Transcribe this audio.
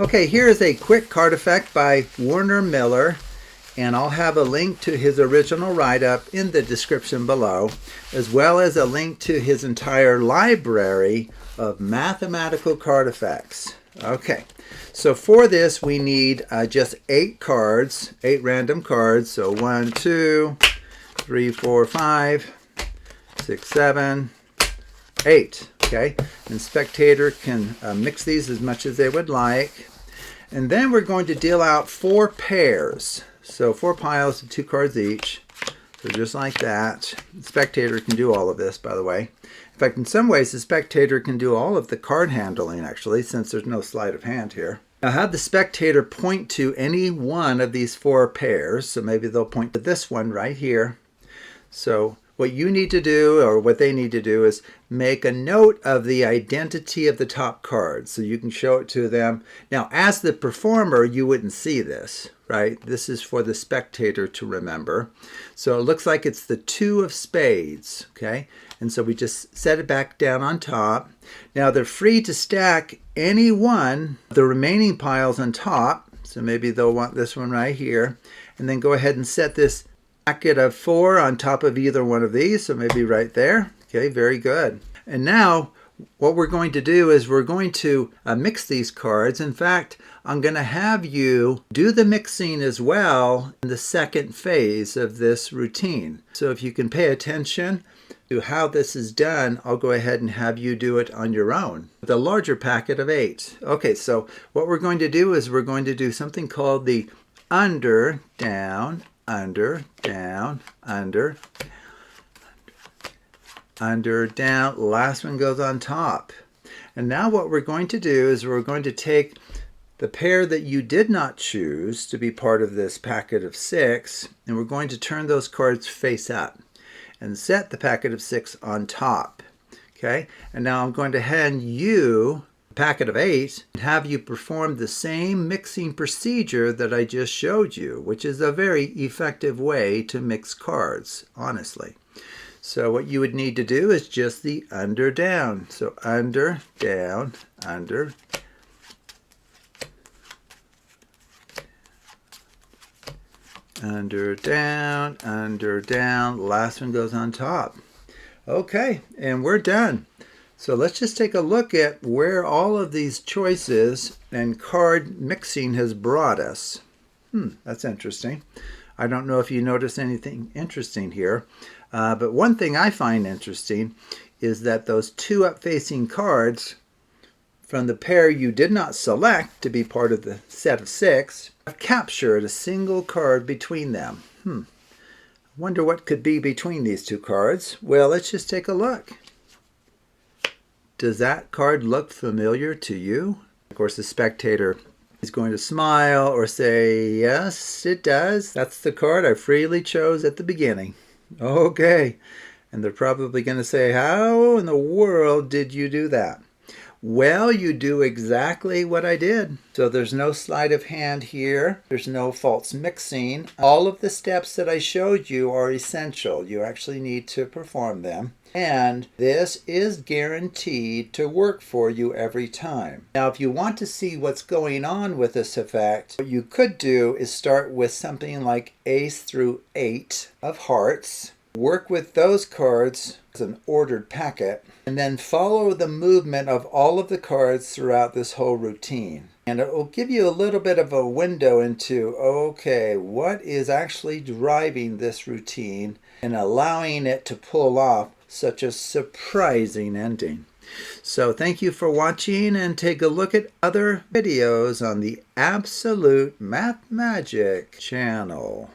Okay, here is a quick card effect by Warner Miller, and I'll have a link to his original write-up in the description below, as well as a link to his entire library of mathematical card effects. Okay, so for this we need just 8 cards, 8 random cards. So 1, 2, 3, 4, 5, 6, 7, 8. Okay, and spectator can mix these as much as they would like. And then we're going to deal out 4 pairs. So 4 piles of 2 cards each. So just like that. The spectator can do all of this, by the way. In fact, in some ways, the spectator can do all of the card handling, actually, since there's no sleight of hand here. Now have the spectator point to any one of these 4 pairs. So maybe they'll point to this one right here. So what you need to do, or what they need to do, is make a note of the identity of the top card so you can show it to them. Now, as the performer, you wouldn't see this, right? This is for the spectator to remember. So it looks like it's the 2 of spades, okay? And so we just set it back down on top. Now, they're free to stack any one of the remaining piles on top. So maybe they'll want this one right here. And then go ahead and set this packet of 4 on top of either one of these, so maybe right there. Okay, very good. And now what we're going to do is we're going to mix these cards. In fact, I'm going to have you do the mixing as well in the second phase of this routine. So if you can pay attention to how this is done, I'll go ahead and have you do it on your own with a larger packet of 8. Okay, so what we're going to do is we're going to do something called the under, down, under, down, under, under, down. Last one goes on top. And now what we're going to do is we're going to take the pair that you did not choose to be part of this packet of 6, and we're going to turn those cards face up and set the packet of 6 on top. Okay, and now I'm going to hand you packet of 8 and have you perform the same mixing procedure that I just showed you, which is a very effective way to mix cards, honestly. So what you would need to do is just the under, down. So under, down, under, under, down, under, down. Last one goes on top. Okay, and we're done. So let's just take a look at where all of these choices and card mixing has brought us. That's interesting. I don't know if you notice anything interesting here, but one thing I find interesting is that those 2 up-facing cards from the pair you did not select to be part of the set of 6 have captured a single card between them. I wonder what could be between these 2 cards. Well, let's just take a look. Does that card look familiar to you? Of course, the spectator is going to smile or say, yes, it does. That's the card I freely chose at the beginning. Okay. And they're probably going to say, how in the world did you do that? Well, you do exactly what I did. So there's no sleight of hand here. There's no false mixing. All of the steps that I showed you are essential. You actually need to perform them. And this is guaranteed to work for you every time. Now, if you want to see what's going on with this effect, what you could do is start with something like ace through 8 of hearts. Work with those cards as an ordered packet, and then follow the movement of all of the cards throughout this whole routine. And it will give you a little bit of a window into, okay, what is actually driving this routine and allowing it to pull off such a surprising ending. So thank you for watching, and take a look at other videos on the Absolute Math Magic channel.